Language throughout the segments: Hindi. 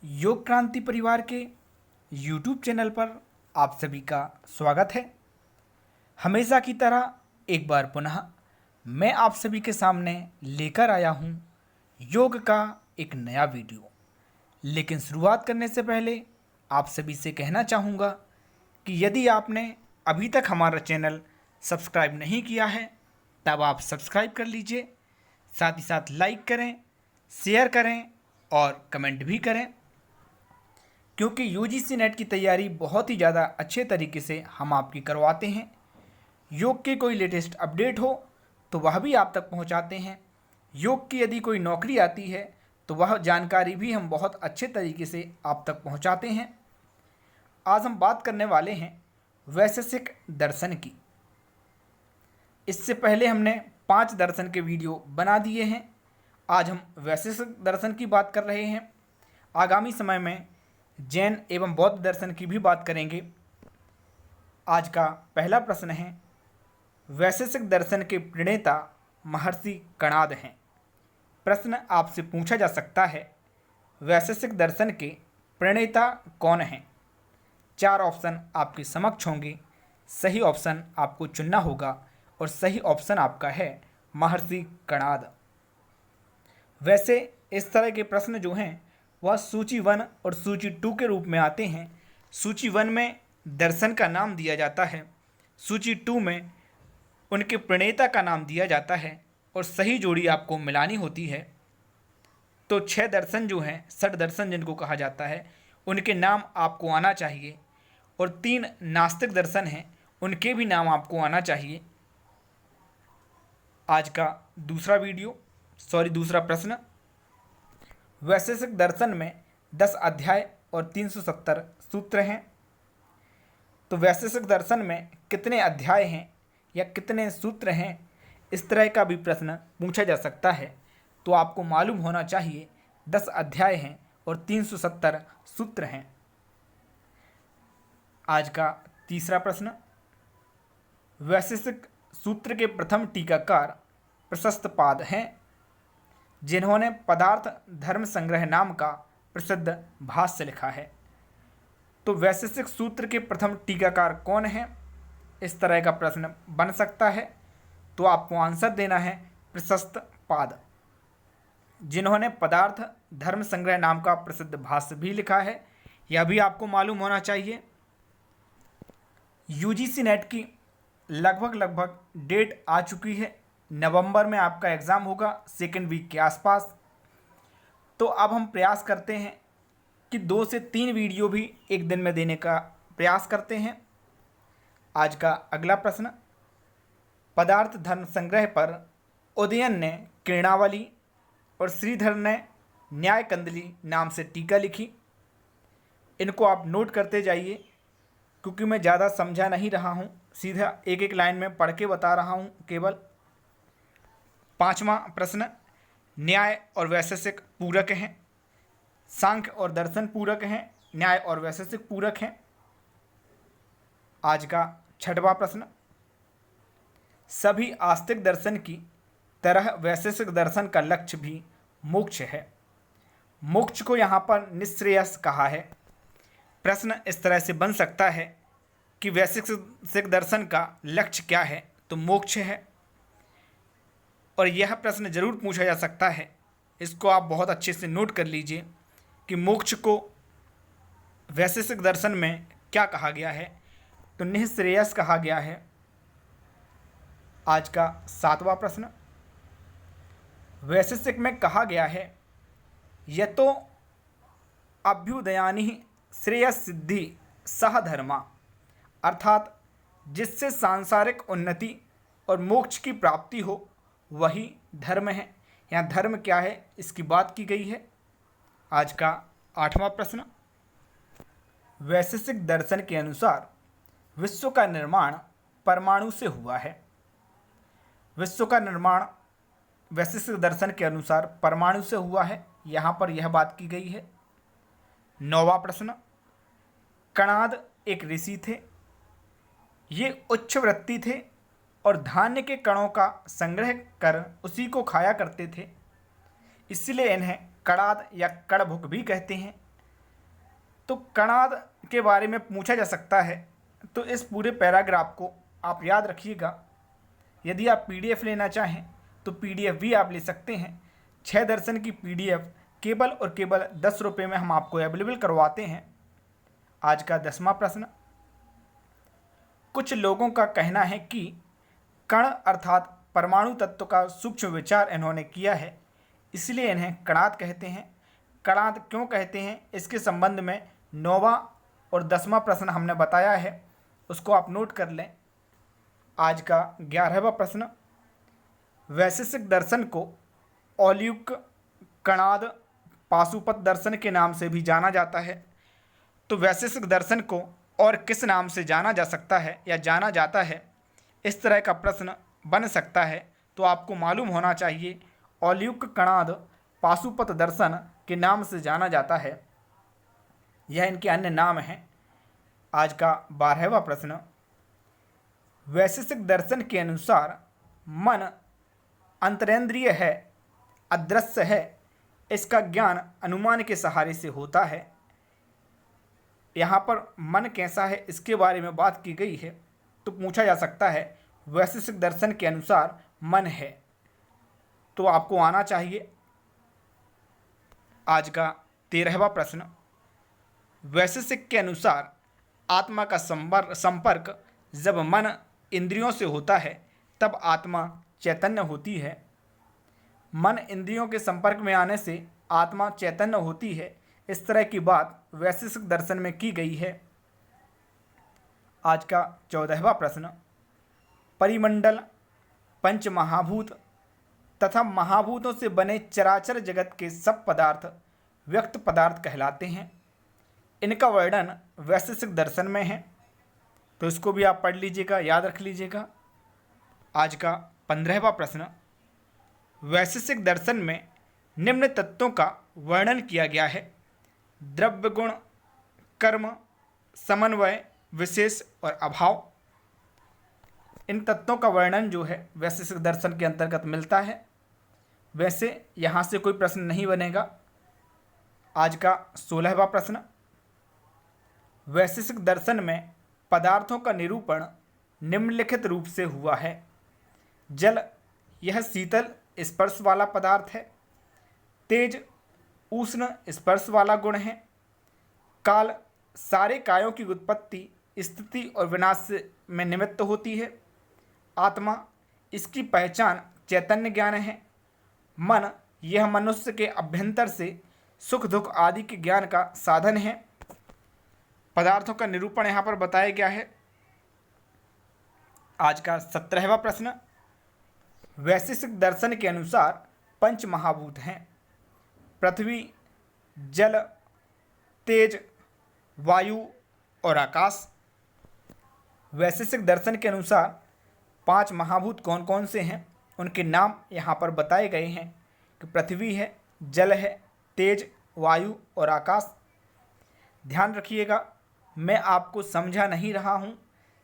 योग क्रांति परिवार के YouTube चैनल पर आप सभी का स्वागत है। हमेशा की तरह एक बार पुनः मैं आप सभी के सामने लेकर आया हूँ योग का एक नया वीडियो। लेकिन शुरुआत करने से पहले आप सभी से कहना चाहूँगा कि यदि आपने अभी तक हमारा चैनल सब्सक्राइब नहीं किया है तब आप सब्सक्राइब कर लीजिए, साथ ही साथ लाइक करें, शेयर करें और कमेंट भी करें, क्योंकि यूजीसी नेट की तैयारी बहुत ही ज़्यादा अच्छे तरीके से हम आपकी करवाते हैं। योग के कोई लेटेस्ट अपडेट हो तो वह भी आप तक पहुंचाते हैं। योग की यदि कोई नौकरी आती है तो वह जानकारी भी हम बहुत अच्छे तरीके से आप तक पहुंचाते हैं। आज हम बात करने वाले हैं वैशेषिक दर्शन की। इससे पहले हमने 5 दर्शन के वीडियो बना दिए हैं। आज हम वैशेषिक दर्शन की बात कर रहे हैं। आगामी समय में जैन एवं बौद्ध दर्शन की भी बात करेंगे। आज का पहला प्रश्न है, वैशेषिक दर्शन के प्रणेता महर्षि कणाद हैं। प्रश्न आपसे पूछा जा सकता है, वैशेषिक दर्शन के प्रणेता कौन हैं? 4 ऑप्शन आपके समक्ष होंगे। सही ऑप्शन आपको चुनना होगा और सही ऑप्शन आपका है महर्षि कणाद। वैसे इस तरह के प्रश्न जो हैं वह सूची 1 और सूची 2 के रूप में आते हैं। सूची 1 में दर्शन का नाम दिया जाता है, सूची 2 में उनके प्रणेता का नाम दिया जाता है और सही जोड़ी आपको मिलानी होती है। तो 6 दर्शन जो हैं, षट दर्शन जिनको कहा जाता है, उनके नाम आपको आना चाहिए और 3 नास्तिक दर्शन हैं, उनके भी नाम आपको आना चाहिए। आज का दूसरा प्रश्न, वैशेषिक दर्शन में 10 अध्याय और 370 सूत्र हैं। तो वैशेषिक दर्शन में कितने अध्याय हैं या कितने सूत्र हैं, इस तरह का भी प्रश्न पूछा जा सकता है। तो आपको मालूम होना चाहिए 10 अध्याय हैं और 370 सूत्र हैं। आज का तीसरा प्रश्न, वैशेषिक सूत्र के प्रथम टीकाकार प्रशस्त पाद हैं, जिन्होंने पदार्थ धर्म संग्रह नाम का प्रसिद्ध भाष्य लिखा है। तो वैशेषिक सूत्र के प्रथम टीकाकार कौन हैं, इस तरह का प्रश्न बन सकता है। तो आपको आंसर देना है प्रशस्त पाद, जिन्होंने पदार्थ धर्म संग्रह नाम का प्रसिद्ध भाष्य भी लिखा है। यह भी आपको मालूम होना चाहिए। यूजीसी नेट की लगभग डेट आ चुकी है। नवंबर में आपका एग्ज़ाम होगा, सेकेंड वीक के आसपास। तो अब हम प्रयास करते हैं कि 2 से 3 वीडियो भी एक दिन में देने का प्रयास करते हैं। आज का अगला प्रश्न, पदार्थ धर्म संग्रह पर उदयन ने किरणावली और श्रीधर ने न्याय कंदली नाम से टीका लिखी। इनको आप नोट करते जाइए, क्योंकि मैं ज़्यादा समझा नहीं रहा हूँ, सीधा एक एक लाइन में पढ़ के बता रहा हूँ केवल। 5वां प्रश्न, न्याय और वैशेषिक पूरक हैं, सांख्य और दर्शन पूरक हैं, न्याय और वैशेषिक पूरक हैं। आज का 6वां प्रश्न, सभी आस्तिक दर्शन की तरह वैशेषिक दर्शन का लक्ष्य भी मोक्ष है। मोक्ष को यहाँ पर निःश्रेयस कहा है। प्रश्न इस तरह से बन सकता है कि वैशेषिक दर्शन का लक्ष्य क्या है, तो मोक्ष है। और यह प्रश्न जरूर पूछा जा सकता है, इसको आप बहुत अच्छे से नोट कर लीजिए कि मोक्ष को वैशेषिक दर्शन में क्या कहा गया है, तो निःश्रेयस कहा गया है। आज का 7वां प्रश्न, वैशेषिक में कहा गया है, यतो अभ्युदयानि श्रेयस सिद्धि सह धर्मा, अर्थात जिससे सांसारिक उन्नति और मोक्ष की प्राप्ति हो वही धर्म है। यहाँ धर्म क्या है इसकी बात की गई है। आज का 8वां प्रश्न, वैशेषिक दर्शन के अनुसार विश्व का निर्माण परमाणु से हुआ है। विश्व का निर्माण वैशेषिक दर्शन के अनुसार परमाणु से हुआ है, यहाँ पर यह बात की गई है। 9वां प्रश्न, कणाद एक ऋषि थे, ये उच्च वृत्ति थे और धान्य के कणों का संग्रह कर उसी को खाया करते थे, इसलिए इन्हें कणाद या कणभुक भी कहते हैं। तो कणाद के बारे में पूछा जा सकता है, तो इस पूरे पैराग्राफ को आप याद रखिएगा। यदि आप पीडीएफ लेना चाहें तो पीडीएफ भी आप ले सकते हैं। 6 दर्शन की पीडीएफ केवल और केवल 10 रुपये में हम आपको अवेलेबल करवाते हैं। आज का 10वां प्रश्न, कुछ लोगों का कहना है कि कण अर्थात परमाणु तत्व का सूक्ष्म विचार इन्होंने किया है, इसलिए इन्हें कणाद कहते हैं। कणाद क्यों कहते हैं, इसके संबंध में 9वां और 10वां प्रश्न हमने बताया है, उसको आप नोट कर लें। आज का 11वां प्रश्न, वैशेषिक दर्शन को औलिक, कणाद, पाशुपत दर्शन के नाम से भी जाना जाता है। तो वैशेषिक दर्शन को और किस नाम से जाना जा सकता है या जाना जाता है, इस तरह का प्रश्न बन सकता है। तो आपको मालूम होना चाहिए औलिक, कणाद, पाशुपत दर्शन के नाम से जाना जाता है। यह इनके अन्य नाम हैं। आज का 12वां प्रश्न, वैशेषिक दर्शन के अनुसार मन अंतरेंद्रिय है, अदृश्य है, इसका ज्ञान अनुमान के सहारे से होता है। यहाँ पर मन कैसा है इसके बारे में बात की गई है, तो पूछा जा सकता है वैशेषिक दर्शन के अनुसार मन है, तो आपको आना चाहिए। आज का 13वां प्रश्न, वैशेषिक के अनुसार आत्मा का संपर्क जब मन इंद्रियों से होता है तब आत्मा चैतन्य होती है। मन इंद्रियों के संपर्क में आने से आत्मा चैतन्य होती है, इस तरह की बात वैशेषिक दर्शन में की गई है। आज का 14वां प्रश्न, परिमंडल, पंच महाभूत तथा महाभूतों से बने चराचर जगत के सब पदार्थ व्यक्त पदार्थ कहलाते हैं। इनका वर्णन वैशेषिक दर्शन में है, तो इसको भी आप पढ़ लीजिएगा, याद रख लीजिएगा। आज का 15वां प्रश्न, वैशेषिक दर्शन में निम्न तत्वों का वर्णन किया गया है: द्रव्य गुण, कर्म, समन्वय, विशेष और अभाव। इन तत्वों का वर्णन जो है वैशेषिक दर्शन के अंतर्गत मिलता है। वैसे यहाँ से कोई प्रश्न नहीं बनेगा। आज का 16वां प्रश्न, वैशेषिक दर्शन में पदार्थों का निरूपण निम्नलिखित रूप से हुआ है: जल, यह शीतल स्पर्श वाला पदार्थ है। तेज, उष्ण स्पर्श वाला गुण है। काल, सारे कायों की उत्पत्ति, स्थिति और विनाश में निमित्त होती है। आत्मा, इसकी पहचान चैतन्य ज्ञान है। मन, यह मनुष्य के अभ्यंतर से सुख दुख आदि के ज्ञान का साधन है। पदार्थों का निरूपण यहाँ पर बताया गया है। आज का 17वां प्रश्न, वैशेषिक दर्शन के अनुसार पंच महाभूत हैं: पृथ्वी, जल, तेज, वायु और आकाश। वैशेषिक दर्शन के अनुसार 5 महाभूत कौन कौन से हैं, उनके नाम यहाँ पर बताए गए हैं कि पृथ्वी है, जल है, तेज, वायु और आकाश। ध्यान रखिएगा, मैं आपको समझा नहीं रहा हूँ,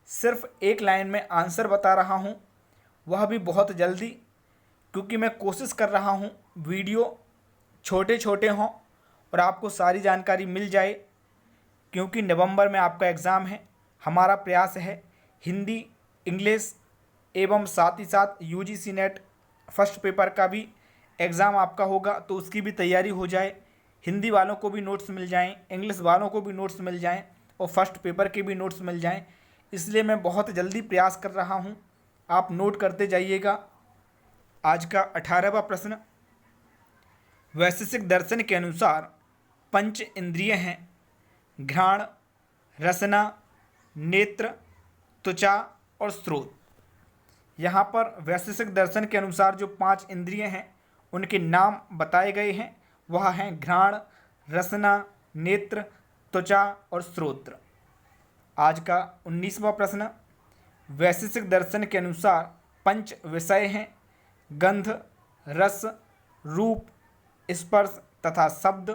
सिर्फ एक लाइन में आंसर बता रहा हूँ, वह भी बहुत जल्दी, क्योंकि मैं कोशिश कर रहा हूँ वीडियो छोटे छोटे हों और आपको सारी जानकारी मिल जाए, क्योंकि नवंबर में आपका एग्ज़ाम है। हमारा प्रयास है हिंदी, इंग्लिश एवं साथ ही साथ यूजीसी नेट फर्स्ट पेपर का भी एग्ज़ाम आपका होगा, तो उसकी भी तैयारी हो जाए। हिंदी वालों को भी नोट्स मिल जाएं, इंग्लिश वालों को भी नोट्स मिल जाएं और फर्स्ट पेपर के भी नोट्स मिल जाएं। इसलिए मैं बहुत जल्दी प्रयास कर रहा हूं, आप नोट करते जाइएगा। आज का 18वां प्रश्न, वैशेषिक दर्शन के अनुसार पंच इंद्रिय हैं: घ्राण, रसना, नेत्र, त्वचा और स्रोत। यहाँ पर वैशेषिक दर्शन के अनुसार जो 5 इंद्रिय हैं उनके नाम बताए गए हैं, वह हैं घ्राण, रसना, नेत्र, त्वचा और स्रोत्र। आज का 19वां प्रश्न, वैशेषिक दर्शन के अनुसार पंच विषय हैं: गंध, रस, रूप, स्पर्श तथा शब्द।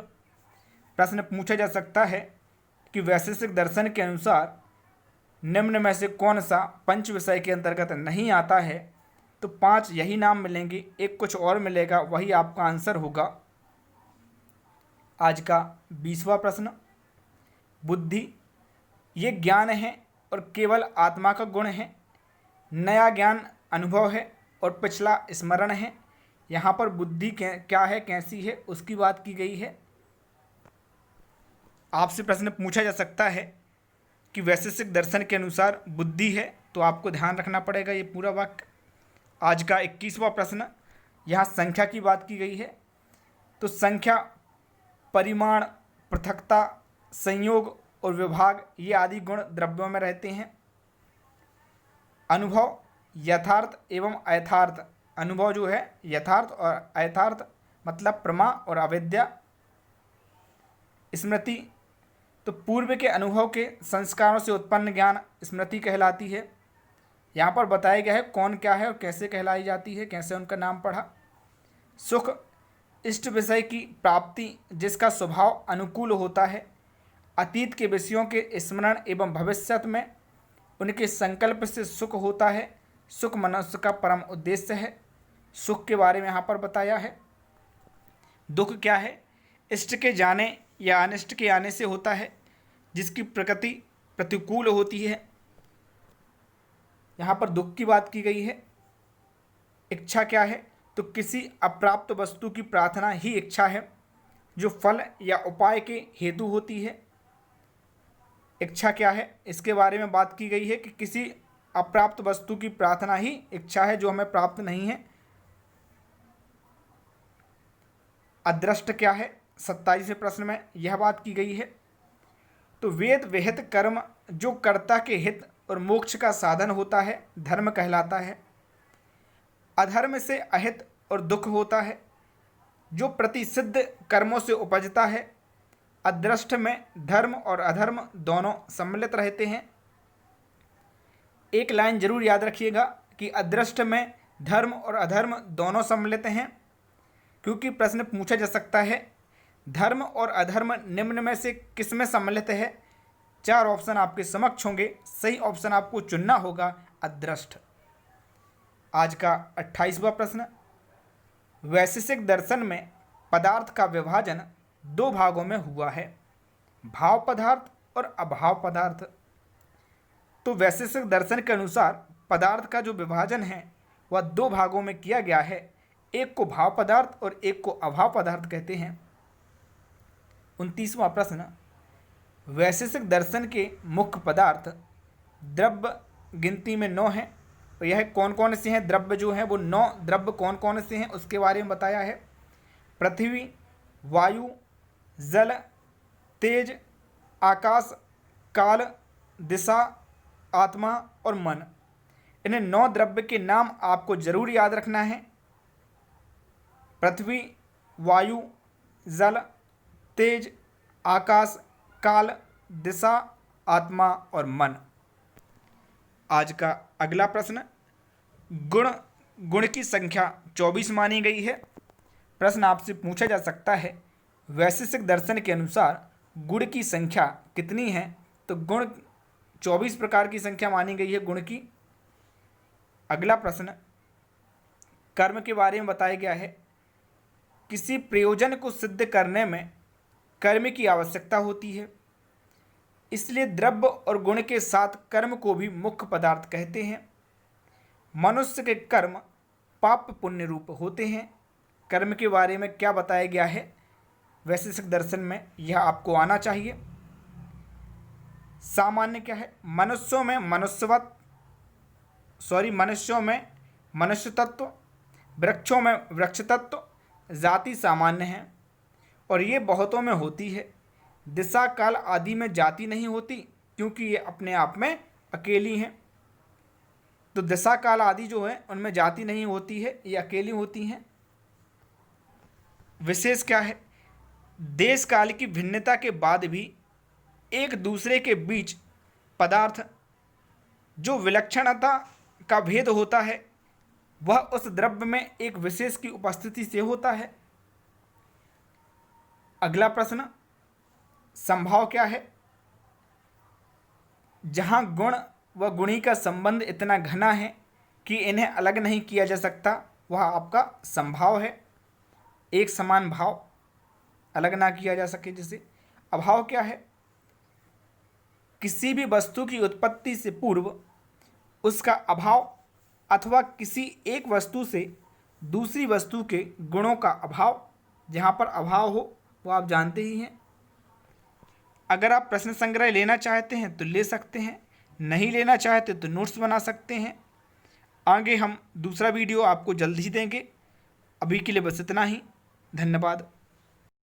प्रश्न पूछा जा सकता है कि वैशेषिक दर्शन के अनुसार निम्न में से कौन सा पंच विषय के अंतर्गत नहीं आता है, तो 5 यही नाम मिलेंगे, एक कुछ और मिलेगा, वही आपका आंसर होगा। आज का 20वां प्रश्न, बुद्धि ये ज्ञान है और केवल आत्मा का गुण है। नया ज्ञान अनुभव है और पिछला स्मरण है। यहाँ पर बुद्धि क्या है, कैसी है, उसकी बात की गई है। आपसे प्रश्न पूछा जा सकता है कि वैशेषिक दर्शन के अनुसार बुद्धि है, तो आपको ध्यान रखना पड़ेगा ये पूरा वाक्य। आज का 21वां प्रश्न, यहाँ संख्या की बात की गई है। तो संख्या, परिमाण, पृथकता, संयोग और विभाग ये आदि गुण द्रव्यों में रहते हैं। अनुभव, यथार्थ एवं अयथार्थ। अनुभव जो है यथार्थ और अयथार्थ मतलब प्रमा और अविद्या। स्मृति, तो पूर्व के अनुभव के संस्कारों से उत्पन्न ज्ञान स्मृति कहलाती है। यहाँ पर बताया गया है कौन क्या है और कैसे कहलाई जाती है, कैसे उनका नाम पढ़ा। सुख, इष्ट विषय की प्राप्ति जिसका स्वभाव अनुकूल होता है। अतीत के विषयों के स्मरण एवं भविष्य में उनके संकल्प से सुख होता है। सुख मनुष्य का परम उद्देश्य है। सुख के बारे में यहाँ पर बताया है। दुख क्या है, इष्ट के जाने या अनिष्ट के आने से होता है, जिसकी प्रकृति प्रतिकूल होती है। यहाँ पर दुख की बात की गई है। इच्छा क्या है, तो किसी अप्राप्त वस्तु की प्रार्थना ही इच्छा है, जो फल या उपाय के हेतु होती है। इच्छा क्या है, इसके बारे में बात की गई है कि किसी अप्राप्त वस्तु की प्रार्थना ही इच्छा है, जो हमें प्राप्त नहीं है। अदृष्ट क्या है, 27वें प्रश्न में यह बात की गई है। तो वेद विहित कर्म जो कर्ता के हित और मोक्ष का साधन होता है, धर्म कहलाता है। अधर्म से अहित और दुख होता है, जो प्रतिसिद्ध कर्मों से उपजता है। अदृष्ट में धर्म और अधर्म दोनों सम्मिलित रहते हैं। एक लाइन जरूर याद रखिएगा कि अदृष्ट में धर्म और अधर्म दोनों सम्मिलित हैं, क्योंकि प्रश्न पूछा जा सकता है धर्म और अधर्म निम्न में से किस में सम्मिलित है। 4 ऑप्शन आपके समक्ष होंगे, सही ऑप्शन आपको चुनना होगा अदृष्ट। आज का 28वां प्रश्न, वैशेषिक दर्शन में पदार्थ का विभाजन 2 भागों में हुआ है, भाव पदार्थ और अभाव पदार्थ। तो वैशेषिक दर्शन के अनुसार पदार्थ का जो विभाजन है वह 2 भागों में किया गया है। एक को भाव पदार्थ और एक को अभाव पदार्थ कहते हैं। 29वां प्रश्न, वैशेषिक दर्शन के मुख्य पदार्थ द्रव्य गिनती में 9 हैं, और यह कौन कौन से हैं? द्रव्य जो हैं वो 9 द्रव्य कौन कौन से हैं उसके बारे में बताया है। पृथ्वी, वायु, जल, तेज, आकाश, काल, दिशा, आत्मा और मन। इन्हें 9 द्रव्य के नाम आपको जरूर याद रखना है। पृथ्वी, वायु, जल, तेज, आकाश, काल, दिशा, आत्मा और मन। आज का अगला प्रश्न, गुण की संख्या 24 मानी गई है। प्रश्न आपसे पूछा जा सकता है वैशेषिक दर्शन के अनुसार गुण की संख्या कितनी है? तो गुण 24 प्रकार की संख्या मानी गई है गुण की। अगला प्रश्न, कर्म के बारे में बताया गया है। किसी प्रयोजन को सिद्ध करने में कर्म की आवश्यकता होती है, इसलिए द्रव्य और गुण के साथ कर्म को भी मुख्य पदार्थ कहते हैं। मनुष्य के कर्म पाप पुण्य रूप होते हैं। कर्म के बारे में क्या बताया गया है वैशेषिक दर्शन में, यह आपको आना चाहिए। सामान्य क्या है? मनुष्यों में मनुष्य तत्व, वृक्षों में वृक्ष तत्व, जाति सामान्य है और ये बहुतों में होती है। दिशा, काल आदि में जाति नहीं होती, क्योंकि ये अपने आप में अकेली हैं। तो दिशा, काल आदि जो है उनमें जाति नहीं होती है, ये अकेली होती हैं। विशेष क्या है? देश काल की भिन्नता के बाद भी एक दूसरे के बीच पदार्थ जो विलक्षणता का भेद होता है वह उस द्रव्य में एक विशेष की उपस्थिति से होता है। अगला प्रश्न, संभाव क्या है? जहाँ गुण व गुणी का संबंध इतना घना है कि इन्हें अलग नहीं किया जा सकता, वह आपका संभाव है। एक समान भाव, अलग ना किया जा सके जिसे। अभाव क्या है? किसी भी वस्तु की उत्पत्ति से पूर्व उसका अभाव अथवा किसी एक वस्तु से दूसरी वस्तु के गुणों का अभाव। जहाँ पर अभाव हो वो आप जानते ही हैं। अगर आप प्रश्न संग्रह लेना चाहते हैं तो ले सकते हैं, नहीं लेना चाहते तो नोट्स बना सकते हैं। आगे हम दूसरा वीडियो आपको जल्द ही देंगे। अभी के लिए बस इतना ही। धन्यवाद।